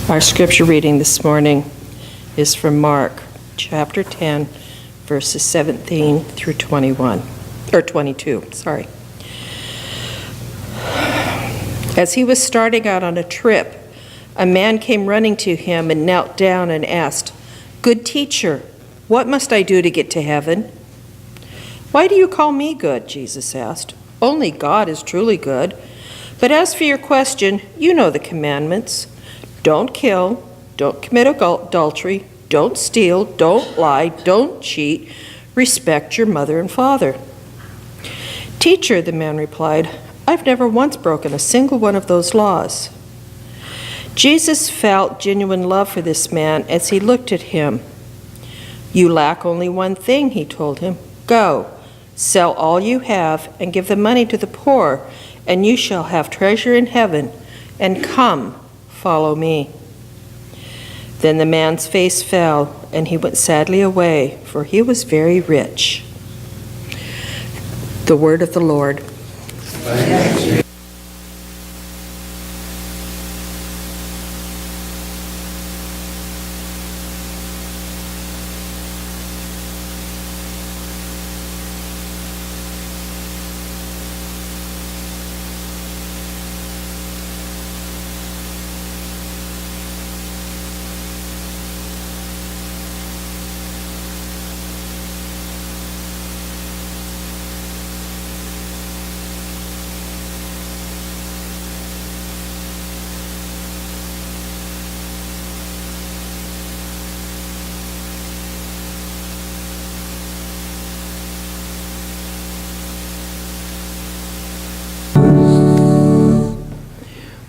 Our scripture reading this morning is from Mark, chapter 10, verses 17 through 22. As he was starting out on a trip, a man came running to him and knelt down and asked, "Good teacher, what must I do to get to heaven?" "Why do you call me good?" Jesus asked. "Only God is truly good. But as for your question, you know the commandments. Don't kill, don't commit adultery, don't steal, don't lie, don't cheat, respect your mother and father." "Teacher," the man replied, "I've never once broken a single one of those laws." Jesus felt genuine love for this man as he looked at him. "You lack only one thing," he told him. "Go, sell all you have and give the money to the poor, and you shall have treasure in heaven, and come, follow me." Then the man's face fell, and he went sadly away, for he was very rich. The word of the Lord. Thanks.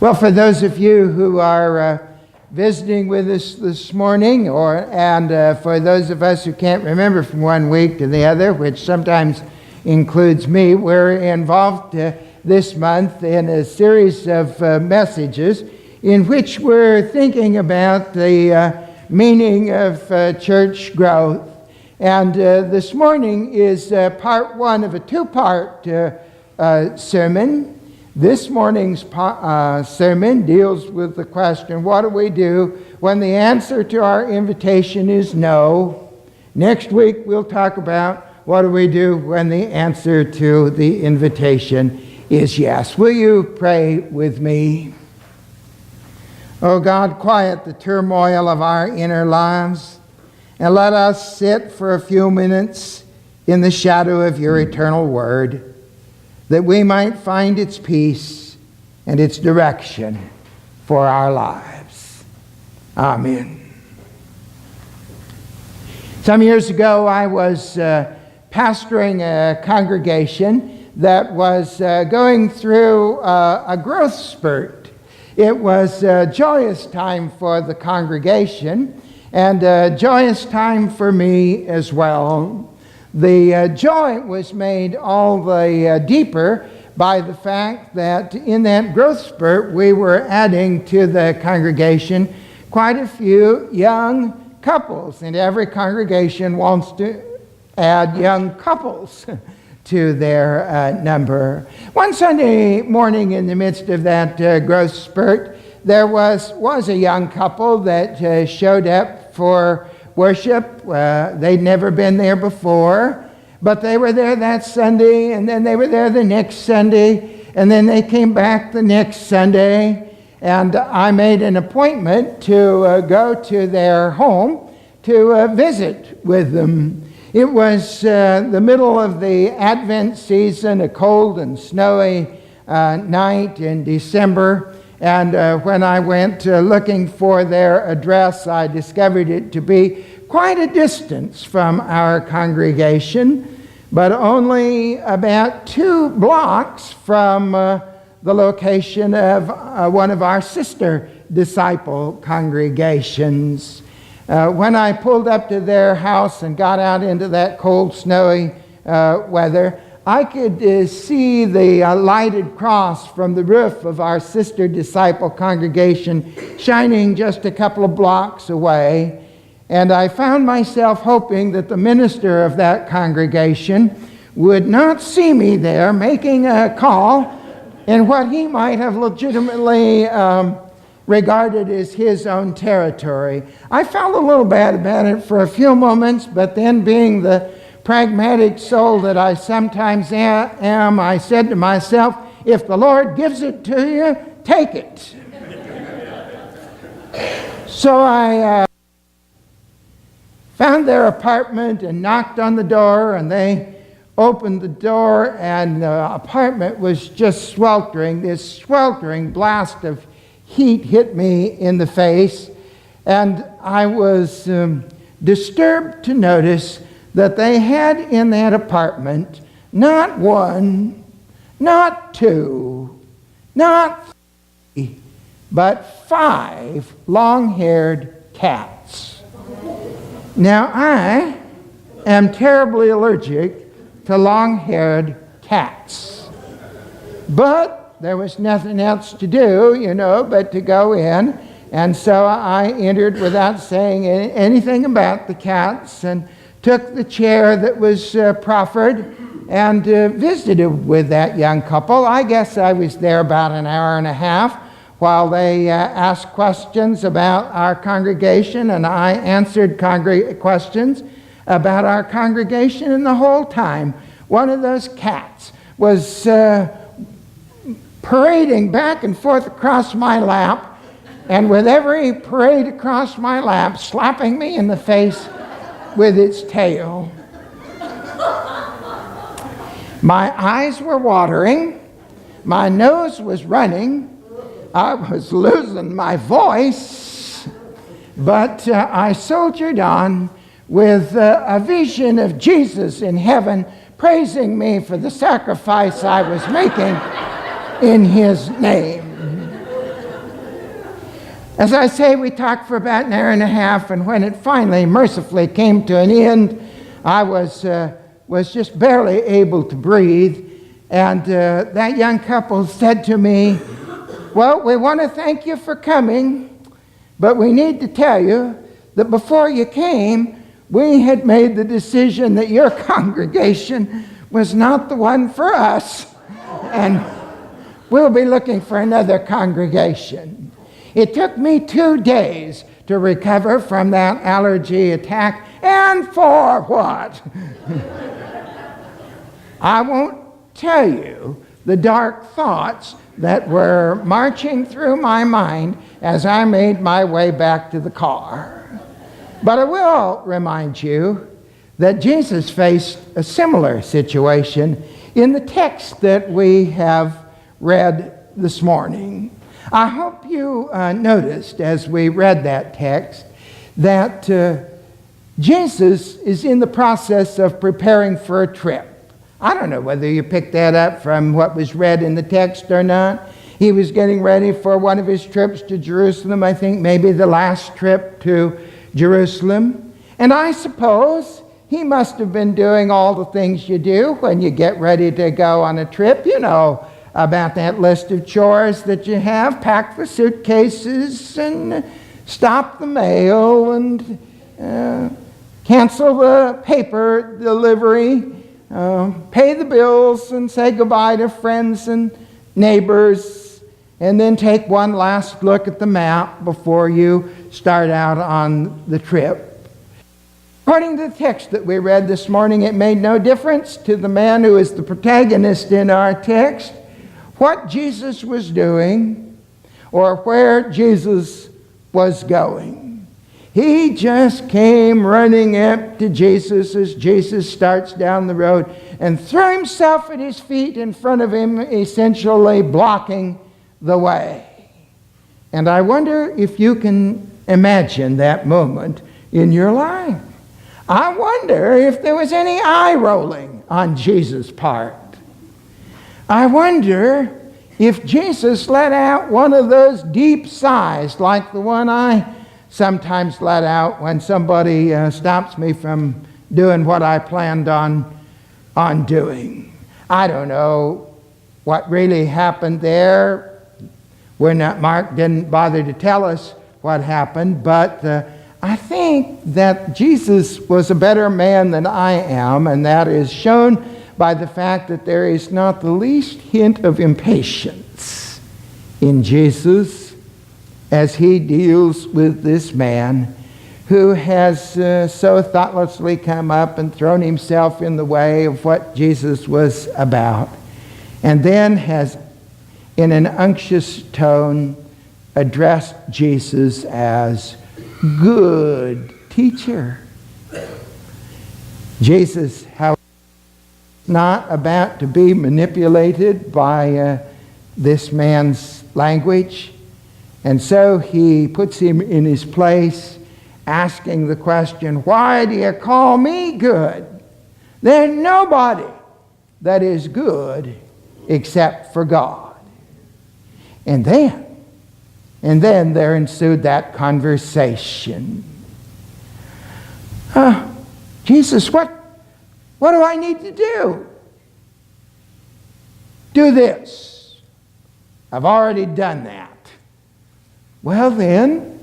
Well, for those of you who are visiting with us this morning, and for those of us who can't remember from one week to the other, which sometimes includes me, we're involved this month in a series of messages in which we're thinking about the meaning of church growth. And this morning is part one of a two-part sermon. This morning's sermon deals with the question, what do we do when the answer to our invitation is no? Next week we'll talk about what do we do when the answer to the invitation is yes. Will you pray with me? Oh God, quiet the turmoil of our inner lives and let us sit for a few minutes in the shadow of your eternal word, that we might find its peace and its direction for our lives. Amen. Some years ago, I was pastoring a congregation that was going through a growth spurt. It was a joyous time for the congregation and a joyous time for me as well. The joy was made all the deeper by the fact that in that growth spurt we were adding to the congregation quite a few young couples, and every congregation wants to add young couples to their number. One Sunday morning in the midst of that growth spurt, there was a young couple that showed up for worship. They'd never been there before, but they were there that Sunday, and then they were there the next Sunday, and then they came back the next Sunday, and I made an appointment to go to their home to visit with them. It was the middle of the Advent season, a cold and snowy night in December, and when I went looking for their address, I discovered it to be quite a distance from our congregation, but only about 2 blocks from the location of one of our sister disciple congregations. When I pulled up to their house and got out into that cold, snowy weather, I could see the lighted cross from the roof of our sister disciple congregation shining just a couple of blocks away. And I found myself hoping that the minister of that congregation would not see me there making a call in what he might have legitimately regarded as his own territory. I felt a little bad about it for a few moments, but then, being the pragmatic soul that I sometimes am, I said to myself, if the Lord gives it to you, take it. So I found their apartment and knocked on the door, and they opened the door, and the apartment was just sweltering. This sweltering blast of heat hit me in the face, and I was disturbed to notice that they had in that apartment not one, not two, not three, but 5 long-haired cats. Now, I am terribly allergic to long-haired cats. But there was nothing else to do, but to go in. And so I entered without saying anything about the cats and took the chair that was proffered and visited with that young couple. I guess I was there about an hour and a half while they asked questions about our congregation, and I answered questions about our congregation. And the whole time, one of those cats was parading back and forth across my lap, and with every parade across my lap, slapping me in the face with its tail. My eyes were watering, my nose was running, I was losing my voice, but I soldiered on with a vision of Jesus in heaven praising me for the sacrifice I was making in his name. As I say, we talked for about an hour and a half, and when it finally mercifully came to an end, I was just barely able to breathe. And that young couple said to me, well, we want to thank you for coming, but we need to tell you that before you came, we had made the decision that your congregation was not the one for us, and we'll be looking for another congregation. It took me 2 days to recover from that allergy attack, and for what? I won't tell you the dark thoughts that were marching through my mind as I made my way back to the car. But I will remind you that Jesus faced a similar situation in the text that we have read this morning. I hope you noticed as we read that text that Jesus is in the process of preparing for a trip. I don't know whether you picked that up from what was read in the text or not. He was getting ready for one of his trips to Jerusalem, I think maybe the last trip to Jerusalem. And I suppose he must have been doing all the things you do when you get ready to go on a trip. You know about that list of chores that you have. Pack the suitcases and stop the mail and cancel the paper delivery, pay the bills and say goodbye to friends and neighbors, and then take one last look at the map before you start out on the trip. According to the text that we read this morning, it made no difference to the man who is the protagonist in our text what Jesus was doing or where Jesus was going. He just came running up to Jesus as Jesus starts down the road and threw himself at his feet in front of him, essentially blocking the way. And I wonder if you can imagine that moment in your life. I wonder if there was any eye rolling on Jesus' part. I wonder if Jesus let out one of those deep sighs like the one I sometimes let out when somebody stops me from doing what I planned on doing. I don't know what really happened there. Mark didn't bother to tell us what happened, but I think that Jesus was a better man than I am, and that is shown by the fact that there is not the least hint of impatience in Jesus as he deals with this man who has so thoughtlessly come up and thrown himself in the way of what Jesus was about, and then has, in an unctuous tone, addressed Jesus as good teacher. Jesus, however, is not about to be manipulated by this man's language, and so he puts him in his place, asking the question, why do you call me good? There's nobody that is good except for God. And then there ensued that conversation. Jesus, what do I need to do? Do this. I've already done that. Well then,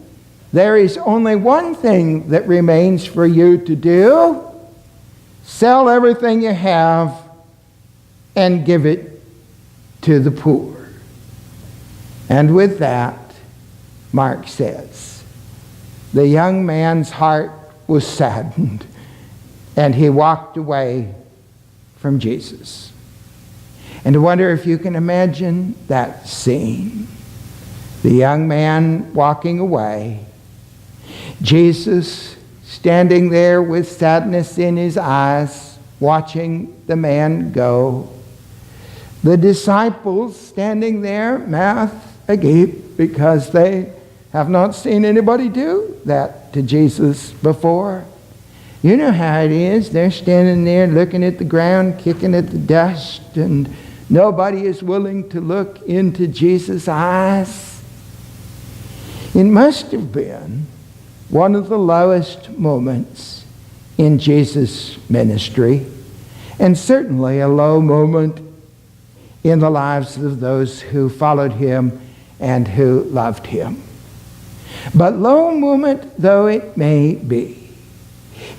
there is only one thing that remains for you to do. Sell everything you have and give it to the poor. And with that, Mark says, the young man's heart was saddened, and he walked away from Jesus. And I wonder if you can imagine that scene. The young man walking away, Jesus standing there with sadness in his eyes, watching the man go. The disciples standing there, mouth agape, because they have not seen anybody do that to Jesus before. You know how it is. They're standing there looking at the ground, kicking at the dust, and nobody is willing to look into Jesus' eyes. It must have been one of the lowest moments in Jesus' ministry, and certainly a low moment in the lives of those who followed him and who loved him. But low moment though it may be,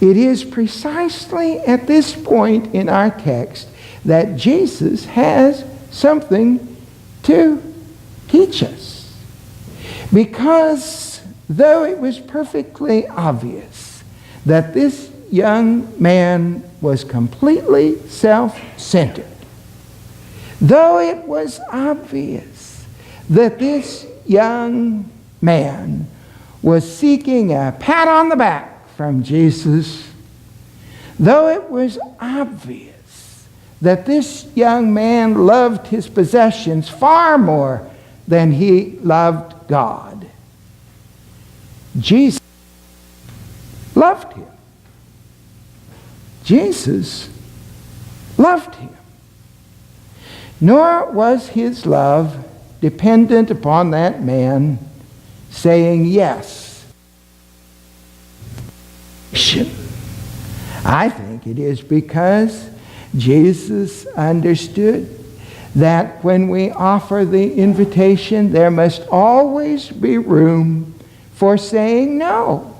it is precisely at this point in our text that Jesus has something to teach us. Because though it was perfectly obvious that this young man was completely self-centered, though it was obvious that this young man was seeking a pat on the back from Jesus, though it was obvious that this young man loved his possessions far more than he loved God, Jesus loved him. Jesus loved him. Nor was his love dependent upon that man saying yes. I think it is because Jesus understood that when we offer the invitation, there must always be room for saying no.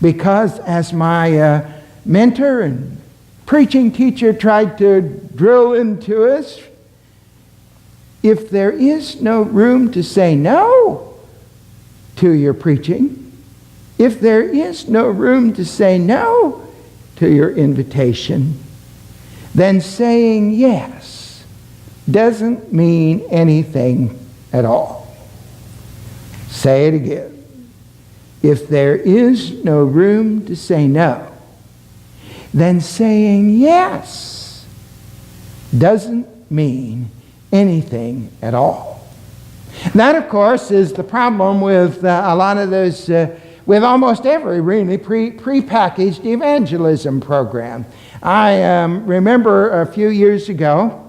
Because as my mentor and preaching teacher tried to drill into us, if there is no room to say no to your preaching, if there is no room to say no to your invitation, then saying yes doesn't mean anything at all. Say it again. If there is no room to say no, then saying yes doesn't mean anything at all. That, of course, is the problem with a lot of those, with almost every really pre-packaged evangelism program. I remember a few years ago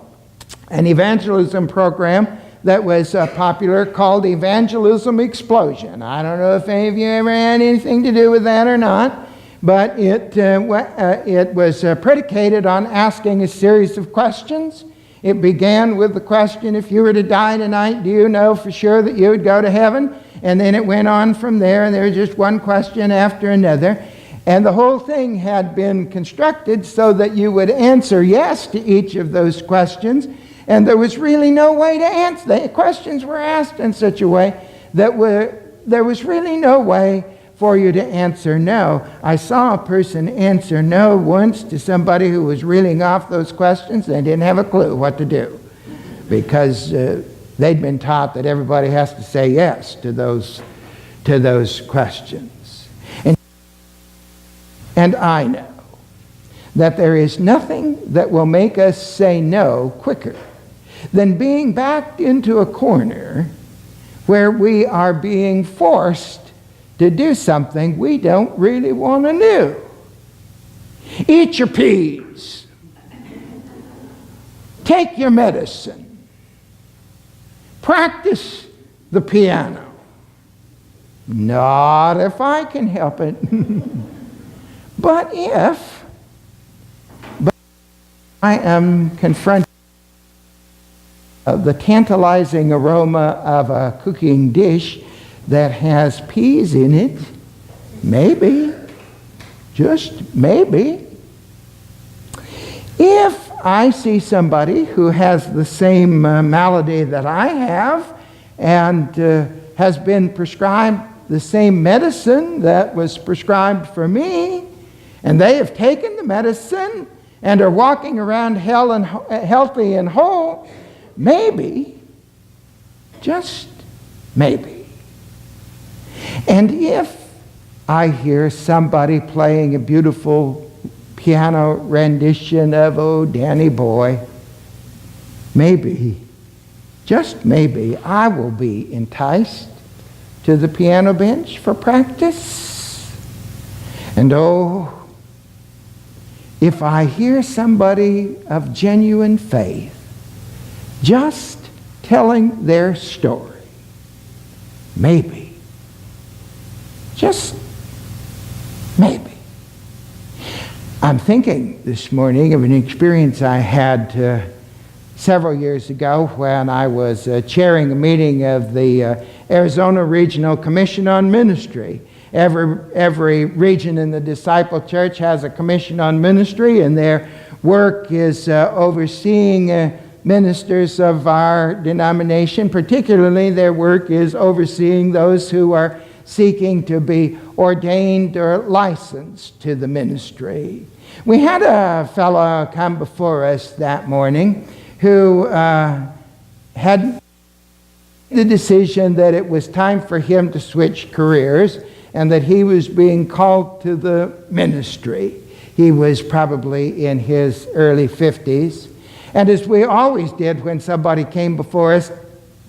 an evangelism program that was popular called Evangelism Explosion. I don't know if any of you ever had anything to do with that or not, but it was predicated on asking a series of questions. It began with the question, if you were to die tonight, do you know for sure that you would go to heaven? And then it went on from there, and there was just one question after another. And the whole thing had been constructed so that you would answer yes to each of those questions. And there was really no way to answer. The questions were asked in such a way that there was really no way for you to answer no. I saw a person answer no once to somebody who was reeling off those questions. They didn't have a clue what to do because they'd been taught that everybody has to say yes to those questions. And I know that there is nothing that will make us say no quicker than being backed into a corner where we are being forced to do something we don't really want to do. Eat your peas. Take your medicine. Practice the piano. Not if I can help it. But if I am confronted with the tantalizing aroma of a cooking dish that has peas in it, maybe, just maybe, if I see somebody who has the same malady that I have and has been prescribed the same medicine that was prescribed for me, and they have taken the medicine and are walking around healthy and whole, maybe, just maybe. And if I hear somebody playing a beautiful piano rendition of "Oh, Danny Boy," maybe, just maybe, I will be enticed to the piano bench for practice. And oh, if I hear somebody of genuine faith just telling their story, maybe, just maybe. I'm thinking this morning of an experience I had several years ago when I was chairing a meeting of the Arizona Regional Commission on Ministry. Every region in the Disciple Church has a commission on ministry, and their work is overseeing ministers of our denomination. Particularly, their work is overseeing those who are seeking to be ordained or licensed to the ministry. We had a fellow come before us that morning who had the decision that it was time for him to switch careers and that he was being called to the ministry. He was probably in his early 50s. And as we always did when somebody came before us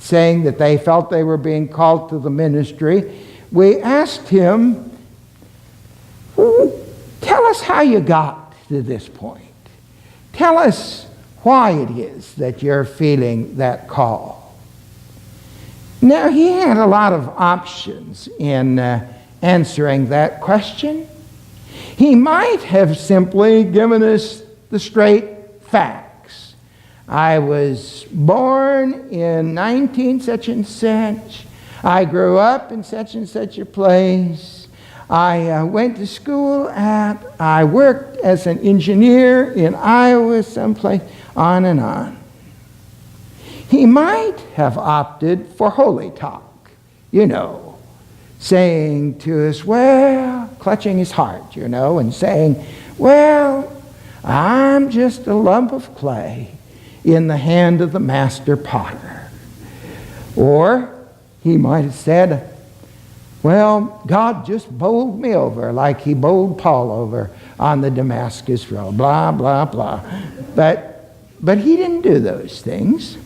saying that they felt they were being called to the ministry, we asked him, tell us how you got to this point. Tell us why it is that you're feeling that call. Now, he had a lot of options in answering that question. He might have simply given us the straight facts. I was born in 19 such and such. I grew up in such and such a place. I went to school I worked as an engineer in Iowa someplace, on and on. He might have opted for holy talk, saying to us, well, clutching his heart, and saying, well, I'm just a lump of clay in the hand of the master potter. Or he might have said, well, God just bowled me over like he bowled Paul over on the Damascus Road, blah, blah, blah. But he didn't do those things.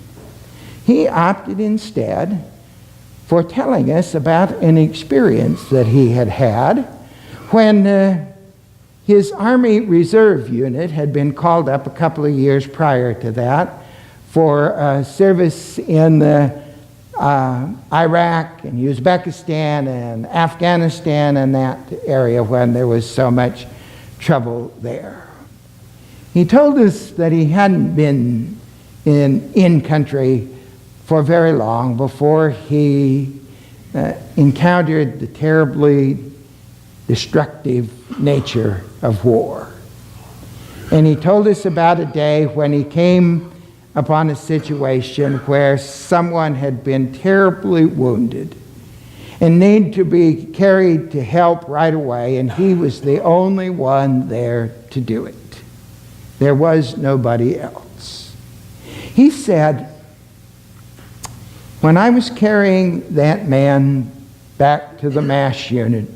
He opted instead for telling us about an experience that he had had when his Army Reserve unit had been called up a couple of years prior to that for service in Iraq and Uzbekistan and Afghanistan and that area when there was so much trouble there. He told us that he hadn't been in country for very long before he encountered the terribly destructive nature of war. And he told us about a day when he came upon a situation where someone had been terribly wounded. and need to be carried to help right away, and he was the only one there to do it. There was nobody else. He said, when I was carrying that man back to the MASH unit,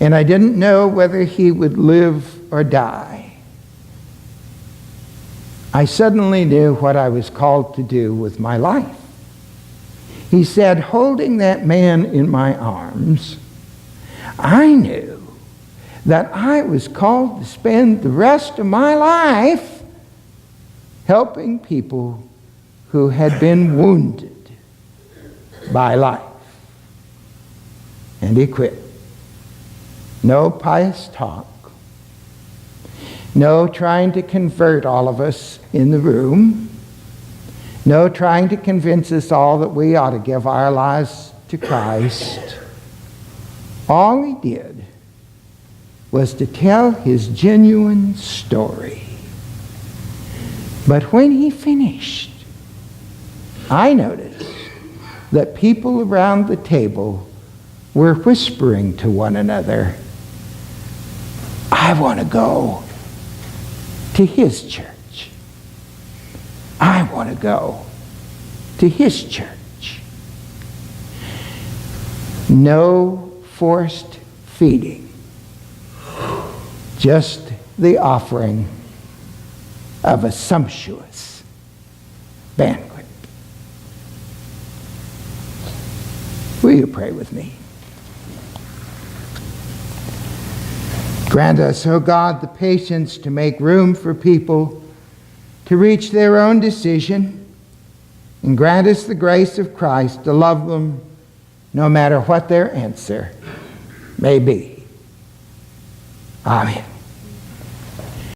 and I didn't know whether he would live or die, I suddenly knew what I was called to do with my life. He said, holding that man in my arms, I knew that I was called to spend the rest of my life helping people who had been wounded by life. And he quit. No pious talk. No trying to convert all of us in the room. No trying to convince us all that we ought to give our lives to Christ. All he did was to tell his genuine story. But when he finished, I noticed that people around the table were whispering to one another, I want to go to his church. I want to go to his church. No forced feeding, just the offering of a sumptuous banquet. Will you pray with me? Grant us, O God, the patience to make room for people to reach their own decision, and grant us the grace of Christ to love them no matter what their answer may be. Amen.